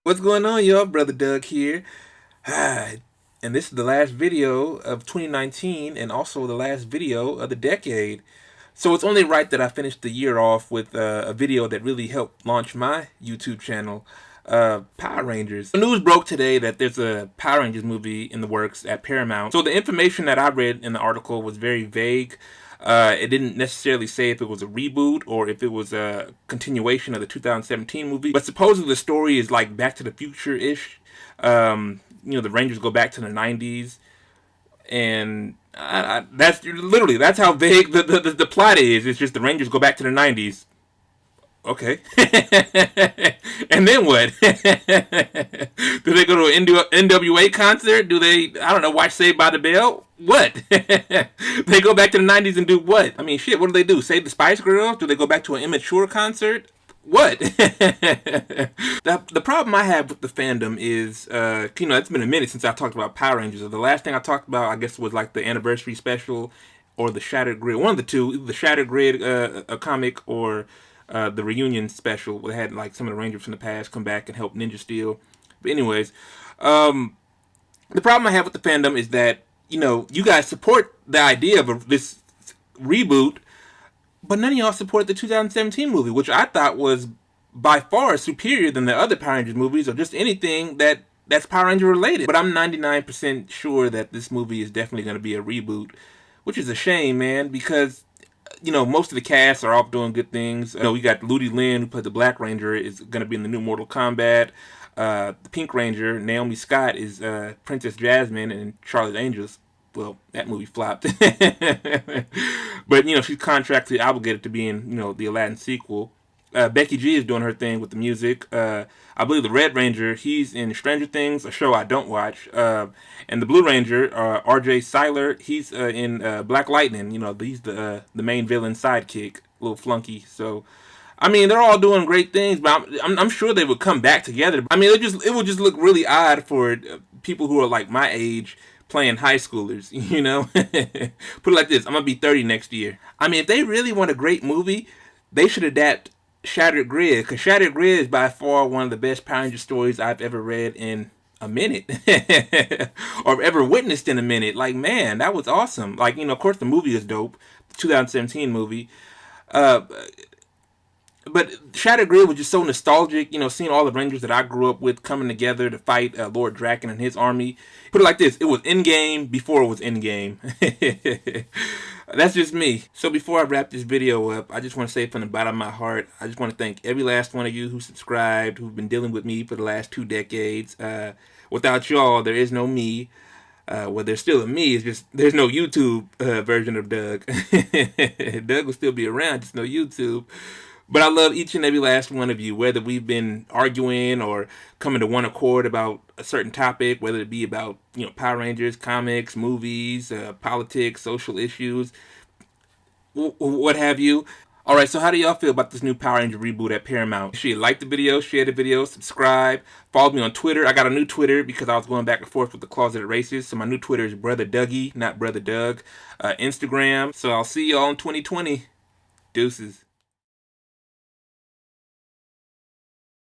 What's going on, y'all? Brother Doug here. And this is the last video of 2019 and also the last video of the decade. So it's only right that I finished the year off with a video that really helped launch my YouTube channel, Power Rangers. The news broke today that there's a Power Rangers movie in the works at Paramount. So the information that I read in the article was very vague. It didn't necessarily say if it was a reboot or if it was a continuation of the 2017 movie. But supposedly the story is like Back to the Future-ish. The Rangers go back to the 90s. And that's literally, that's how vague the plot is. It's just the Rangers go back to the 90s. Okay. And then what? Do they go to an NWA concert? Do they, I don't know, watch Saved by the Bell? What? They go back to the 90s and do what? I mean, shit, what do they do? Save the Spice Girls? Do they go back to an Immature concert? What? The problem I have with the fandom is, it's been a minute since I talked about Power Rangers. The last thing I talked about, I guess, was like the anniversary special or the Shattered Grid. One of the two, either the Shattered Grid a comic or the reunion special. They had like some of the Rangers from the past come back and help Ninja Steel. But anyways, the problem I have with the fandom is that, you guys support the idea of this reboot, but none of y'all support the 2017 movie, which I thought was by far superior than the other Power Rangers movies or just anything that's Power Ranger related. But I'm 99% sure that this movie is definitely going to be a reboot, which is a shame, man, because most of the cast are off doing good things. We got Ludi Lin, who played the Black Ranger, is going to be in the new Mortal Kombat. The Pink Ranger, Naomi Scott, is Princess Jasmine in Charlie's Angels. Well, that movie flopped. But, she's contractually obligated to be in, the Aladdin sequel. Becky G is doing her thing with the music. I believe the Red Ranger, he's in Stranger Things, a show I don't watch. And the Blue Ranger, R.J. Cyler, he's in Black Lightning. He's the main villain sidekick, little flunky. So, I mean, they're all doing great things, but I'm sure they would come back together. I mean, it would just look really odd for people who are like my age playing high schoolers, Put it like this, I'm going to be 30 next year. I mean, if they really want a great movie, they should adapt Shattered Grid, because Shattered Grid is by far one of the best Power Ranger stories I've ever read in a minute or ever witnessed in a minute. Like, man, that was awesome. Like, of course the movie is dope, the 2017 movie. But Shattered Grid was just so nostalgic, seeing all the Rangers that I grew up with coming together to fight Lord Draken and his army. Put it like this, it was in-game before it was in-game. That's just me. So before I wrap this video up, I just want to say from the bottom of my heart, I just want to thank every last one of you who subscribed, who've been dealing with me for the last 2 decades. Without y'all, there is no me. Well, there's still a me, it's just there's no YouTube version of Doug. Doug will still be around, just no YouTube. But I love each and every last one of you, whether we've been arguing or coming to one accord about a certain topic, whether it be about, Power Rangers, comics, movies, politics, social issues, what have you. All right, so how do y'all feel about this new Power Ranger reboot at Paramount? Make sure you like the video, share the video, subscribe, follow me on Twitter. I got a new Twitter because I was going back and forth with the Closeted Racist. So my new Twitter is Brother Dougie, not Brother Doug. Instagram. So I'll see y'all in 2020. Deuces.